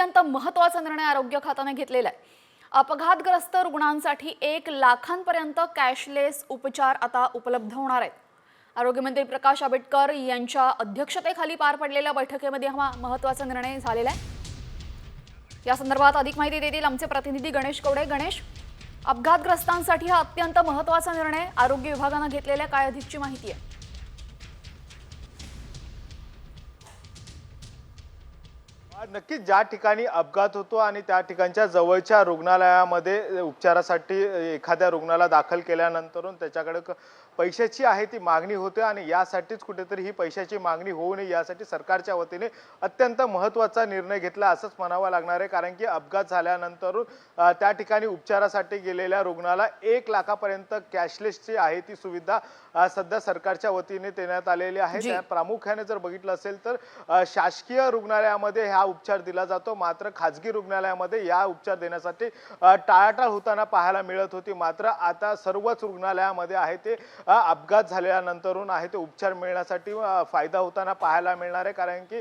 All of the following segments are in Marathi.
अत्यंत महत्त्वाचा निर्णय आरोग्य खात्याने घेतलेला आहे। अपघातग्रस्त रुग्णांसाठी 1 लाखांपर्यंत कॅशलेस उपचार आता उपलब्ध होणार आहेत। आरोग्यमंत्री प्रकाश आंबेडकर यांच्या अध्यक्षतेखाली पार पडलेल्या बैठकीमध्ये हा महत्त्वाचा निर्णय झालेला आहे। या संदर्भात अधिक माहिती देतील आमचे प्रतिनिधी गणेश कवडे। गणेश, अपघातग्रस्तांसाठी हा अत्यंत महत्त्वाचा निर्णय आरोग्य विभागाने घेतलेला, काय अधिकची माहिती आहे? नक्कीच ज्या ठिकाणी अपघात होतो आणि त्या ठिकाणच्या जवळच्या रुग्णालयामध्ये उपचारासाठी एखाद्या रुग्णाला दाखल केल्यानंतर त्याच्याकडे पैशाची आहे ती मागणी होते आणि यासाठीच कुठेतरी ही पैशाची मागणी होऊ नये यासाठी सरकारच्या वतीने अत्यंत महत्त्वाचा निर्णय घेतला असंच म्हणावं लागणार आहे। कारण की अपघात झाल्यानंतर त्या ठिकाणी उपचारासाठी गेलेल्या रुग्णाला 1 लाखापर्यंत कॅशलेसची आहे ती सुविधा सध्या सरकारच्या वतीने देण्यात आलेली आहे। त्या प्रामुख्याने जर बघितलं असेल तर शासकीय रुग्णालयामध्ये हा उपचार दिला जातो, मात्र खाजगी रुग्णालयामध्ये या उपचार देण्यासाठी टाळाटाळ होताना पाहायला मिळत होती। मात्र आता सर्वच रुग्णालयामध्ये आहे ते अपघात झाल्यानंतरून आहे ते उपचार मिळण्यासाठी फायदा होताना पाहायला मिळणार आहे। कारण की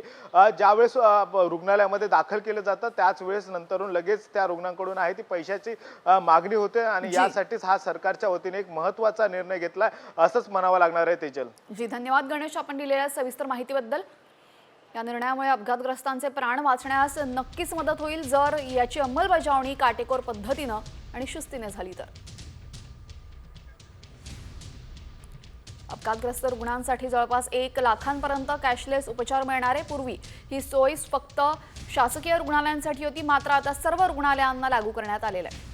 ज्यावेळेस रुग्णालयामध्ये दाखल केलं जातं त्याच वेळेस नंतरून लगेच त्या रुग्णांकडून आहे ती पैशाची मागणी होते आणि यासाठीच हा सरकारच्या वतीने एक महत्त्वाचा निर्णय घेतला असंच म्हणावं लागणार आहे। तेजल जी, धन्यवाद गणेश, आपण दिलेल्या सविस्तर माहितीबद्दल। या निर्णयामुळे अपघातग्रस्तांचे प्राण वाचण्यास नक्कीच मदत होईल जर याची अंमलबजावणी काटेकोर पद्धतीने आणि शिस्तीने झाली तर। अपघातग्रस्त रुग्णांसाठी जवळपास 1 लाखांपर्यंत कॅशलेस उपचार मिळणार आहे। पूर्वी ही सोय फक्त शासकीय रुग्णालयांसाठी होती, मात्र आता सर्व रुग्णालयांना लागू करण्यात आलेला आहे।